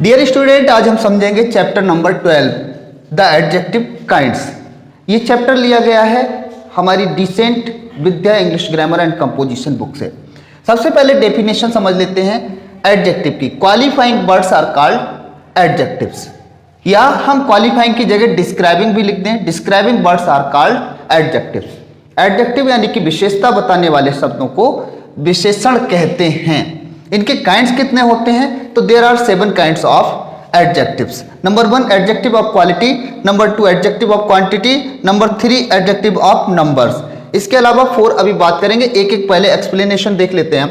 Dear student, आज हम समझेंगे chapter number 12 the adjective kinds. ये चैप्टर लिया गया है हमारी decent Vidya English grammar and composition book से। सबसे पहले डेफिनेशन समझ लेते हैं एडजेक्टिव की। Qualifying words are called adjectives, या हम क्वालिफाइंग की जगह डिस्क्राइबिंग भी लिखते हैं। Describing words are called adjectives. Adjective यानी कि विशेषता बताने वाले शब्दों को विशेषण कहते हैं। इनके काइंड्स कितने होते हैं? तो there are 7 kinds of adjectives. Number 1 adjective of quality, number 2 adjective of quantity, number 3 adjective of numbers. इसके अलावा 4 अभी बात करेंगे। एक एक पहले एक्सप्लेनेशन देख लेते हैं।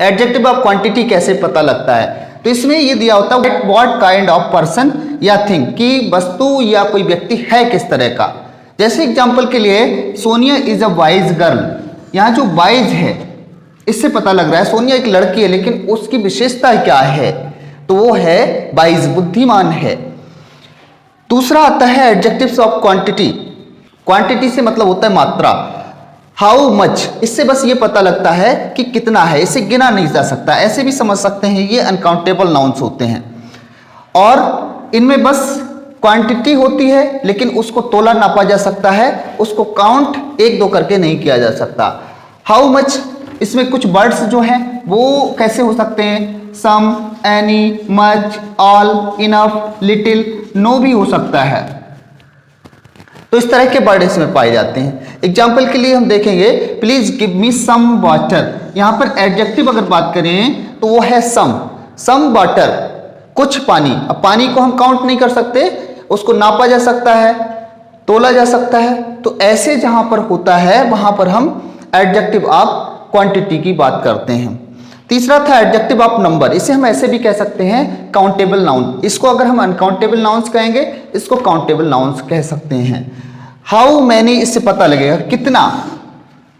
एडजेक्टिव ऑफ क्वांटिटी कैसे पता लगता है? तो इसमें ये दिया होता है व्हाट काइंड ऑफ पर्सन या थिंग, कि वस्तु या कोई व्यक्ति है किस तरह का। जैसे एग्जांपल के लिए Sonia is a wise girl. यहाँ जो वाइज है इससे पता लग रहा है सोनिया एक लड़की है, लेकिन उसकी विशेषता क्या है? तो वो है वाइज, बुद्धिमान है। दूसरा आता है एडजेक्टिव्स ऑफ क्वांटिटी। क्वांटिटी से मतलब होता है मात्रा। हाउ मच, इससे बस ये पता लगता है कि कितना है, इसे गिना नहीं जा सकता। ऐसे भी समझ सकते हैं ये अनकाउंटेबल नाउन्स होते हैं। और इनमें बस क्वांटिटी होती है, लेकिन उसको तोला नापा जा सकता है, उसको काउंट 1-2 करके नहीं किया जा सकता। हाउ मच, इसमें कुछ वर्ड्स जो हैं वो कैसे हो सकते हैं? Some, any, much, all, enough, little, no भी हो सकता है। तो इस तरह के वर्ड इसमें पाए जाते हैं। एग्जाम्पल के लिए हम देखेंगे please give me some water. यहाँ पर एडजेक्टिव अगर बात करें तो वो है सम वाटर, कुछ पानी। अब पानी को हम काउंट नहीं कर सकते, उसको नापा जा सकता है, तोला जा सकता है। तो ऐसे जहां पर होता है वहां पर हम एडजेक्टिव ऑफ क्वांटिटी की बात करते हैं। तीसरा था एडजेक्टिव ऑफ नंबर। इसे हम ऐसे भी कह सकते हैं काउंटेबल नाउन। इसको अगर हम अनकाउंटेबल नाउन्स कहेंगे, इसको काउंटेबल नाउन्स कह सकते हैं। हाउ मैनी, इससे पता लगेगा कितना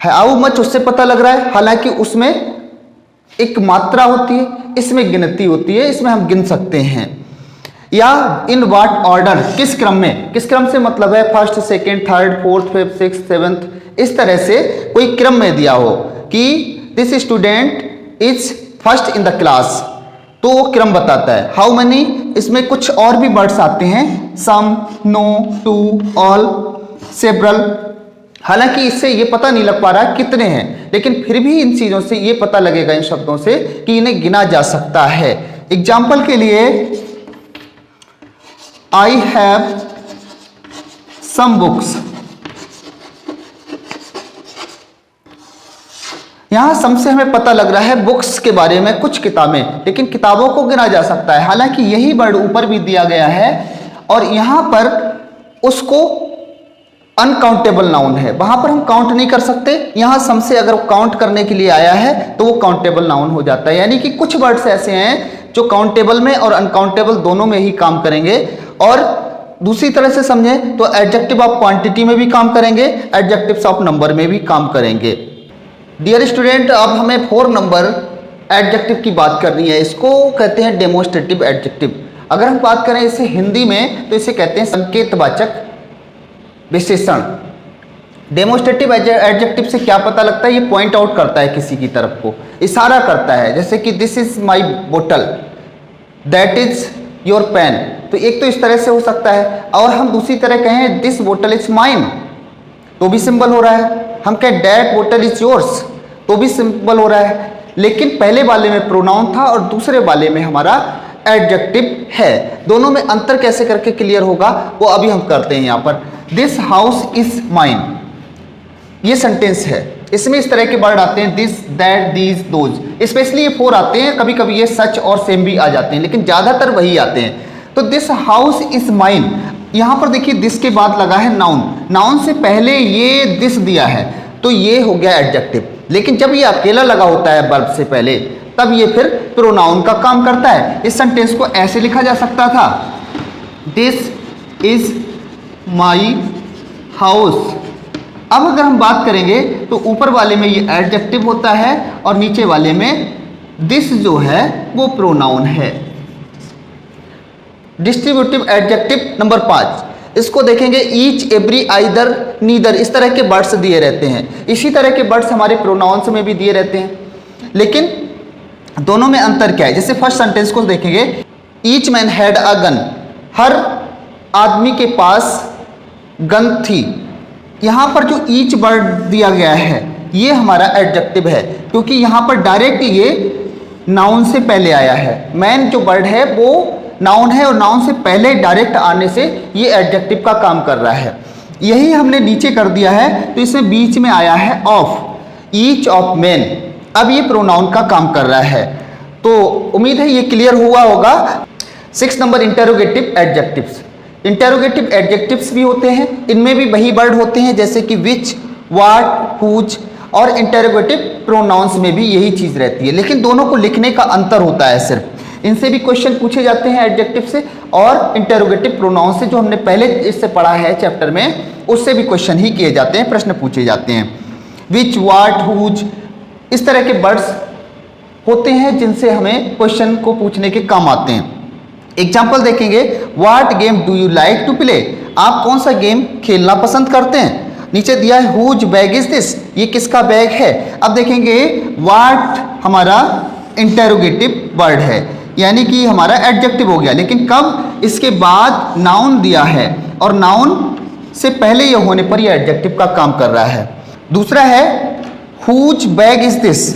है। हाउ मच उससे पता लग रहा है, हालांकि उसमें एक मात्रा होती है, इसमें गिनती होती है, इसमें हम गिन सकते हैं। या इन व्हाट ऑर्डर, किस क्रम में। किस क्रम से मतलब है first, second, third, fourth, fifth, sixth, seventh, इस तरह से कोई क्रम में दिया हो कि this student is first in the class, तो वो क्रम बताता है। हाउ मेनी, इसमें कुछ और भी वर्ड्स आते हैं, सम, नो, टू, ऑल, सेवरल। हालांकि इससे ये पता नहीं लग पा रहा कितने हैं, लेकिन फिर भी इन चीजों से ये पता लगेगा, इन शब्दों से, कि इन्हें गिना जा सकता है। एग्जाम्पल के लिए आई हैव सम बुक्स। यहां सम से हमें पता लग रहा है बुक्स के बारे में, कुछ किताबें, लेकिन किताबों को गिना जा सकता है। हालांकि यही वर्ड ऊपर भी दिया गया है और यहां पर उसको अनकाउंटेबल नाउन है, वहां पर हम काउंट नहीं कर सकते। यहां सम से अगर काउंट करने के लिए आया है तो वो काउंटेबल नाउन हो जाता है। यानी कि कुछ वर्ड्स ऐसे हैं जो काउंटेबल में और अनकाउंटेबल दोनों में ही काम करेंगे। और दूसरी तरह से समझें तो एडजेक्टिव ऑफ क्वांटिटी में भी काम करेंगे, एडजेक्टिव्स ऑफ नंबर में भी काम करेंगे। डियर स्टूडेंट, अब हमें 4 नंबर एडजेक्टिव की बात करनी है। इसको कहते हैं डेमोन्स्ट्रेटिव एडजेक्टिव। अगर हम बात करें इसे हिंदी में तो इसे कहते हैं संकेतवाचक विशेषण। डेमोन्स्ट्रेटिव एडजेक्टिव से क्या पता लगता है? ये पॉइंट आउट करता है किसी की तरफ को, इशारा करता है। जैसे कि this is my bottle, that is your pen. तो एक तो इस तरह से हो सकता है, और हम दूसरी तरह कहें दिस बोटल इज माइन, तो भी सिंबल हो रहा है। हम कहें दैट बोटल इज योर्स, तो भी सिंबल हो रहा है। लेकिन पहले वाले में प्रोनाउन था और दूसरे वाले में हमारा एडजेक्टिव है। दोनों में अंतर कैसे करके क्लियर होगा वो अभी हम करते हैं। यहाँ पर दिस हाउस इज माइन, ये सेंटेंस है, इसमें इस तरह के वर्ड आते हैं this, that, these, those. Specially ये 4 आते हैं, कभी कभी ये सच और सेम भी आ जाते हैं, लेकिन ज्यादातर वही आते हैं। तो दिस हाउस इज माइन, यहां पर देखिए दिस के बाद लगा है नाउन। नाउन से पहले ये दिस दिया है, तो ये हो गया एडजेक्टिव। लेकिन जब ये अकेला लगा होता है वर्ब से पहले, तब ये फिर प्रोनाउन का काम करता है। इस सेंटेंस को ऐसे लिखा जा सकता था, दिस इज माई हाउस। अब अगर हम बात करेंगे तो ऊपर वाले में ये एडजेक्टिव होता है और नीचे वाले में दिस जो है वो प्रोनाउन है। डिस्ट्रीब्यूटिव एडजेक्टिव नंबर 5, इसको देखेंगे ईच, एवरी, आइदर, नीदर, इस तरह के वर्ड्स दिए रहते हैं। इसी तरह के वर्ड्स हमारे प्रोनाउंस में भी दिए रहते हैं, लेकिन दोनों में अंतर क्या है? जैसे फर्स्ट सेंटेंस को देखेंगे each man had a gun, हर आदमी के पास गन थी। यहाँ पर जो ईच वर्ड दिया गया है ये हमारा एडजेक्टिव है, क्योंकि यहाँ पर डायरेक्ट ये नाउन से पहले आया है। मैन जो वर्ड है वो नाउन है और नाउन से पहले डायरेक्ट आने से ये एडजेक्टिव का काम कर रहा है। यही हमने नीचे कर दिया है, तो इसमें बीच में आया है ऑफ, ईच ऑफ मैन। अब ये प्रोनाउन का काम कर रहा है। तो उम्मीद है ये क्लियर हुआ होगा। 6 number interrogative adjectives. Interrogative adjectives भी होते हैं, इनमें भी वही वर्ड होते हैं जैसे कि विच, व्हाट, हुज, और इंटेरोगेटिव प्रोनाउंस में भी यही चीज़ रहती है, लेकिन दोनों को लिखने का अंतर होता है सिर्फ। इनसे भी क्वेश्चन पूछे जाते हैं एडजेक्टिव से, और इंटेरोगेटिव प्रोनाउंस से जो हमने पहले इससे पढ़ा है चैप्टर में, उससे भी क्वेश्चन ही किए जाते हैं, प्रश्न पूछे जाते हैं। विच, व्हाट, हुज, इस तरह के वर्ड्स होते हैं जिनसे हमें क्वेश्चन को पूछने के काम आते हैं। एग्जाम्पल देखेंगे, what game do you like to play, आप कौन सा गेम खेलना पसंद करते हैं। नीचे दिया है हुज बैग इज दिस, ये किसका बैग है। अब देखेंगे व्हाट हमारा इंटेरोगेटिव वर्ड है, यानी कि हमारा एडजेक्टिव हो गया, लेकिन कब, इसके बाद नाउन दिया है और नाउन से पहले ये होने पर ये एडजेक्टिव का काम कर रहा है। दूसरा है हुज बैग इज दिस,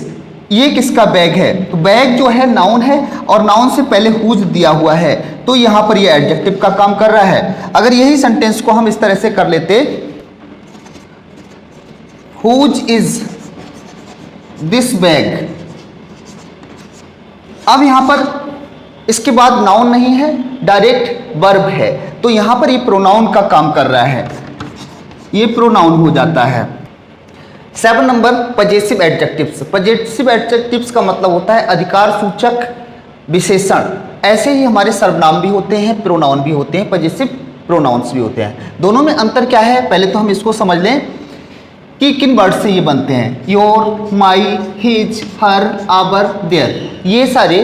ये किसका बैग है। तो बैग जो है नाउन है और नाउन से पहले हुज दिया हुआ है, तो यहाँ पर ये एडजेक्टिव का काम कर रहा है। अगर यही सेंटेंस को हम इस तरह से कर लेते, हुज इज दिस बैग, अब यहां पर इसके बाद नाउन नहीं है, डायरेक्ट वर्ब है, तो यहां पर ये प्रोनाउन का काम कर रहा है, ये प्रोनाउन हो जाता है। 7 number possessive adjectives. Possessive adjectives का मतलब होता है अधिकार सूचक विशेषण। ऐसे ही हमारे सर्वनाम भी होते हैं, प्रोनाउन भी होते हैं, पजेसिव प्रोनाउंस भी होते हैं। दोनों में अंतर क्या है, पहले तो हम इसको समझ लें कि किन वर्ड से ये बनते हैं। Your, my, his, her, our, their, ये सारे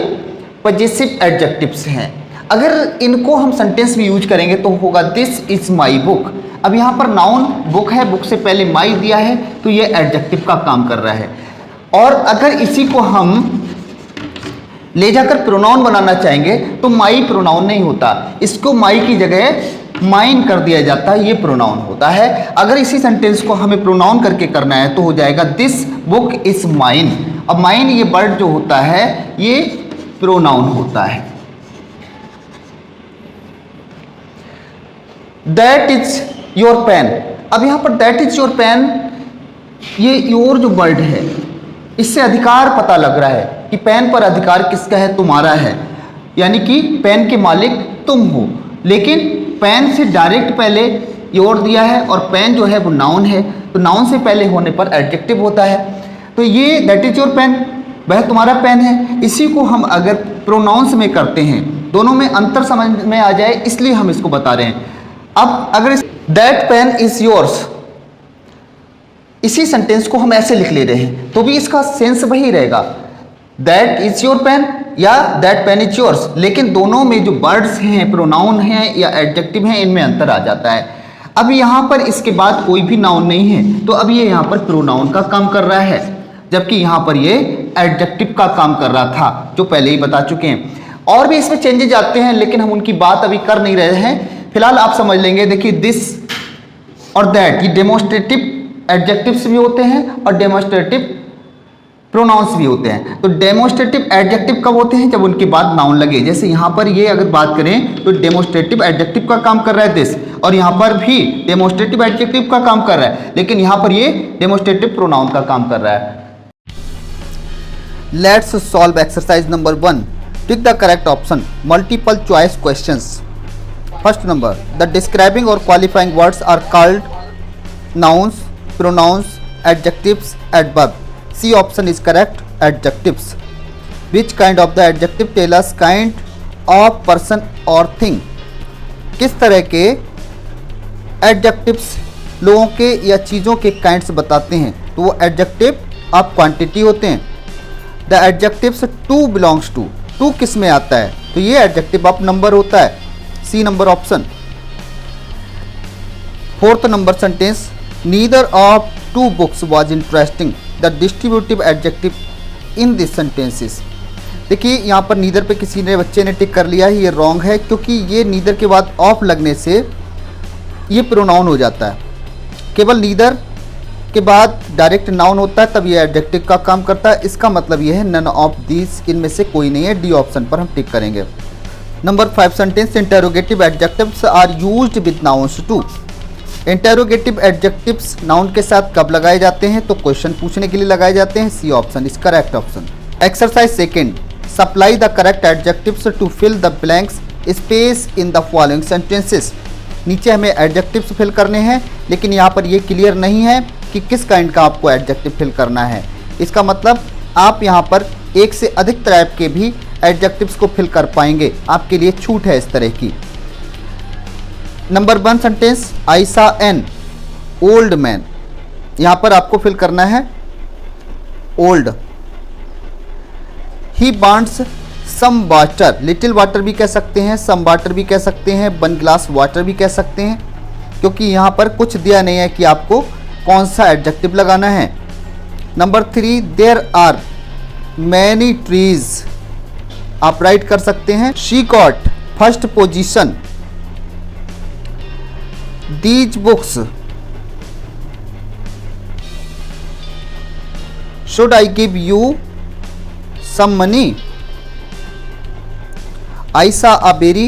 पजेसिव एडजेक्टिव्स हैं। अगर इनको हम सेंटेंस में यूज करेंगे तो होगा दिस इज माई बुक। अब यहाँ पर नाउन बुक है, बुक से पहले माई दिया है, तो ये एडजेक्टिव का काम कर रहा है। और अगर इसी को हम ले जाकर प्रोनाउन बनाना चाहेंगे तो माई प्रोनाउन नहीं होता, इसको माई की जगह माइन कर दिया जाता है, ये प्रोनाउन होता है। अगर इसी सेंटेंस को हमें प्रोनाउन करके करना है तो हो जाएगा दिस बुक इज माइन। अब माइन ये वर्ड जो होता है ये प्रोनाउन होता है। That is your pen. अब यहां पर दैट इज योर पेन, ये योर जो वर्ड है इससे अधिकार पता लग रहा है कि पेन पर अधिकार किसका है, तुम्हारा है, यानी कि पेन के मालिक तुम हो। लेकिन पेन से डायरेक्ट पहले योर दिया है और पेन जो है वो नाउन है, तो नाउन से पहले होने पर एडजेक्टिव होता है। तो ये दैट इज योर पेन, वह तुम्हारा पेन है, इसी को हम अगर प्रोनाउंस में करते हैं, दोनों में अंतर समझ में आ जाए इसलिए हम इसको बता रहे हैं। अब अगर दैट पेन इज योर्स, इसी सेंटेंस को हम ऐसे लिख ले रहे हैं तो भी इसका सेंस वही रहेगा, दैट इज योर पेन या दैट पेन इज योर्स, लेकिन दोनों में जो वर्ड्स हैं, प्रोनाउन हैं या एडजेक्टिव हैं, इनमें अंतर आ जाता है। अब यहाँ पर इसके बाद कोई भी नाउन नहीं है, तो अब ये यहाँ पर प्रोनाउन का काम कर रहा है, जबकि यहाँ पर ये एडजेक्टिव का काम कर रहा था, जो पहले ही बता चुके हैं। और भी इसमें चेंजेज आते हैं, लेकिन हम उनकी बात अभी कर नहीं रहे हैं, फिलहाल आप समझ लेंगे। देखिए दिस और दैट, ये डेमोस्ट्रेटिव एडजेक्टिव्स भी होते हैं और डेमोस्ट्रेटिव प्रोनाउंस भी होते हैं। तो डेमोस्ट्रेटिव एडजेक्टिव कब होते हैं, जब उनके बाद नाउन लगे। जैसे यहाँ पर ये अगर बात करें तो डेमोस्ट्रेटिव एडजेक्टिव का काम कर रहा है दिस, और यहाँ पर भी डेमोस्ट्रेटिव एडजेक्टिव का काम कर रहा है, लेकिन यहाँ पर ये डेमोस्ट्रेटिव प्रोनाउन का काम कर रहा है। Let's solve exercise number 1। Tick the correct option, multiple choice questions. First number, the describing और qualifying words are called nouns, pronouns, adjectives, adverb. C option is correct, adjectives. Which kind of the adjective tell us kind of person or thing? किस तरह के adjectives लोगों के या चीज़ों के kinds बताते हैं, तो वो adjective of quantity होते हैं। The adjectives to belongs to, to किस में आता है, तो ये adjective of number होता है, C number option. Fourth number sentence, neither of two books was interesting. The distributive adjective in this sentence is, देखिए यहाँ पर नीदर पे किसी ने बच्चे ने टिक कर लिया है, ये रॉन्ग है, क्योंकि ये नीदर के बाद ऑफ लगने से ये प्रोनाउन हो जाता है। केवल नीदर के बाद डायरेक्ट नाउन होता है तब ये एडजेक्टिव का काम करता है। इसका मतलब ये है नन ऑफ दीज, इनमें से कोई नहीं है। डी ऑप्शन पर हम टिक करेंगे। Number 5 sentence, interrogative adjectives are used with nouns to. Interrogative adjectives noun के साथ कब लगाए जाते हैं? तो क्वेश्चन पूछने के लिए लगाए जाते हैं। C option is correct option. Exercise second, supply the correct adjectives to fill the blanks space in the following sentences. नीचे हमें एडजेक्टिव्स फिल करने हैं, लेकिन यहाँ पर ये क्लियर नहीं है कि किस काइंड का आपको एडजेक्टिव फिल करना है। इसका मतलब आप यहाँ पर एक से अधिक टाइप के भी एडजेक्टिव्स को फिल कर पाएंगे, आपके लिए छूट है इस तरह की। नंबर 1 सेंटेंस, आई सा एन ओल्ड मैन। यहाँ पर आपको फिल करना है old. He wants some water, little water भी कह सकते हैं, सम वाटर भी कह सकते हैं, 1 ग्लास वाटर भी कह सकते हैं, क्योंकि यहाँ पर कुछ दिया नहीं है कि आपको कौन सा एडजेक्टिव लगाना है। Number 3, there are many trees, आप राइट कर सकते हैं। She got first position. These books, should I give you some money. I saw a berry,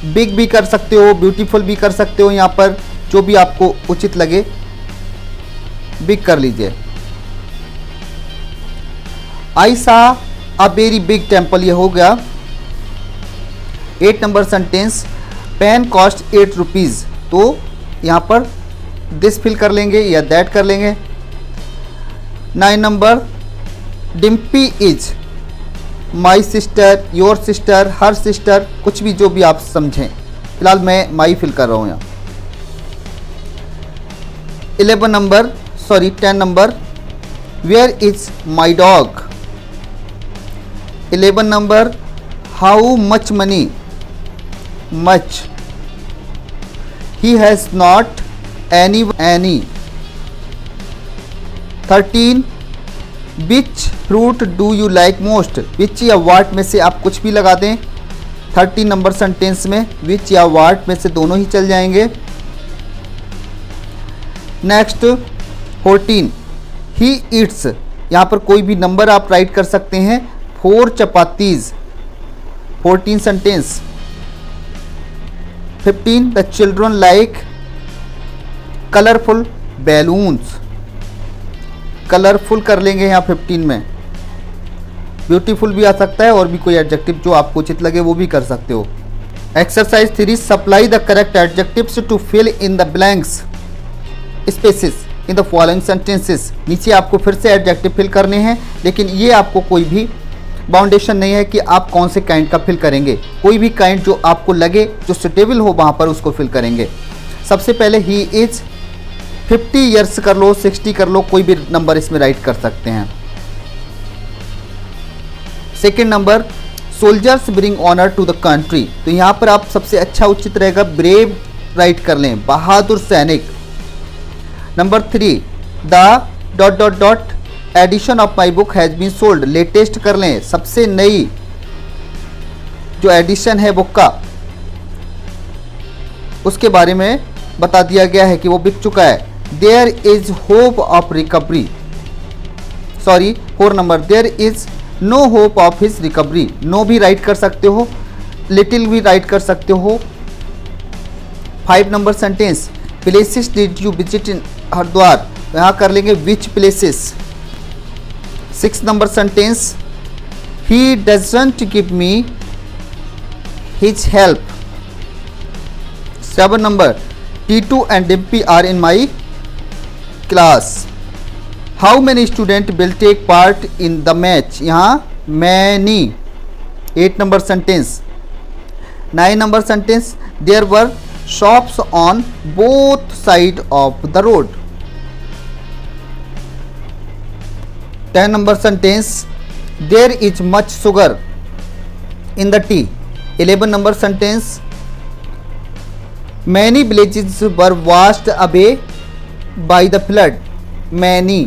big भी कर सकते हो, ब्यूटीफुल भी कर सकते हो, यहाँ पर जो भी आपको उचित लगे बिग कर लीजिए। आई saw a very big temple, ये हो गया। 8 number sentence, pen cost 8 rupees, तो यहाँ पर दिस फिल कर लेंगे या दैट कर लेंगे। 9 number, Dimpy is my sister, your sister, her sister, कुछ भी जो भी आप समझें। फिलहाल मैं माई फिल कर रहा हूँ यहाँ। 10 number, where is my dog. 11 number, how much money, much. He has not any. 13, which fruit do you like most. Which या वाट में से आप कुछ भी लगा दें। 13 नंबर सेंटेंस में विच या वाट में से दोनों ही चल जाएंगे। नेक्स्ट 14, ही ईट्स, यहाँ पर कोई भी नंबर आप राइट कर सकते हैं। 4 chapatis, 14 sentence. 15, the children like colourful balloons, colourful कर लेंगे यहाँ 15 में। ब्यूटीफुल भी आ सकता है, और भी कोई एडजेक्टिव जो आपको उचित लगे वो भी कर सकते हो। Exercise 3, supply the correct adjectives to fill in the blanks spaces in the following sentences. नीचे आपको फिर से एडजेक्टिव फिल करने हैं, लेकिन ये आपको कोई भी बाउंडेशन नहीं है कि आप कौन से काइंड का फिल करेंगे। कोई भी काइंड जो आपको लगे, जो सुटेबल हो, वहाँ पर उसको फिल करेंगे। सबसे पहले ही इज 50 ईयर्स कर लो, 60 कर लो, कोई भी नंबर इसमें राइट कर सकते हैं। Second number, soldiers bring honour to the country, तो यहाँ पर आप सबसे अच्छा उचित रहेगा ब्रेव राइट कर लें, बहादुर सैनिक। Number 3, the ... edition of my book has been sold, latest कर लें, सबसे नई जो एडिशन है बुक का उसके बारे में बता दिया गया है कि वो बिक चुका है। There is hope of recovery, 4 number, there is no hope of his recovery, no भी राइट कर सकते हो, लिटिल भी राइट कर सकते हो। 5 number sentence, places did you visit in Haridwar, यहाँ कर लेंगे which places. 6 number sentence, he doesn't give me his help. 7 number, T2 and Dimpy are in my class. How many students will take part in the match? यहाँ many. 8 number sentence. 9 number sentence, there were shops on both sides of the road. 10 number sentence, there is much sugar in the tea. 11 number sentence, many villages were washed away by the flood. Many.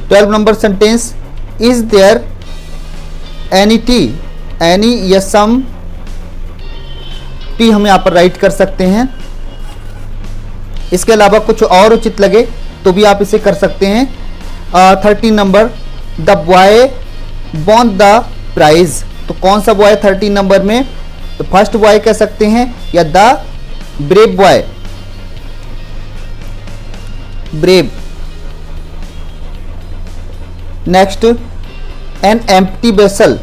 12 number sentence, is there any या some tea हम यहाँ पर right कर सकते हैं। इसके अलावा कुछ और उचित लगे तो भी आप इसे कर सकते हैं। 13 number, the boy won the prize. तो कौन सा बॉय 13 नंबर में? तो फर्स्ट बॉय कह सकते हैं या the brave boy, brave. Next, an empty vessel.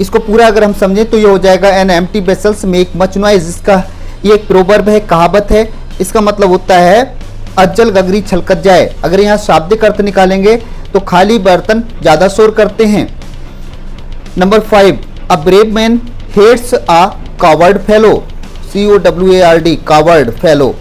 इसको पूरा अगर हम समझें तो ये हो जाएगा an empty vessels make much noise. इसका ये एक प्रोवर्ब है, कहावत है। इसका मतलब होता है अज्जल गगरी छलकत जाए। अगर यहाँ शाब्दिक अर्थ निकालेंगे तो खाली बर्तन ज्यादा शोर करते हैं। Number 5, a brave man hates a coward fellow, COWARD, coward fellow.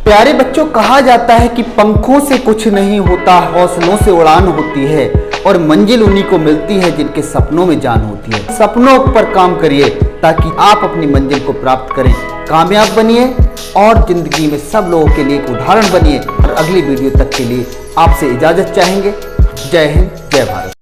प्यारे बच्चों, कहा जाता है कि पंखों से कुछ नहीं होता, हौसलों से उड़ान होती है और मंजिल उन्हीं को मिलती है जिनके सपनों में जान होती है। सपनों पर काम करिए ताकि आप अपनी मंजिल को प्राप्त करें, कामयाब बनिए और जिंदगी में सब लोगों के लिए एक उदाहरण बनिए। और अगली वीडियो तक के लिए आपसे इजाजत चाहेंगे। जय हिंद, जय भारत।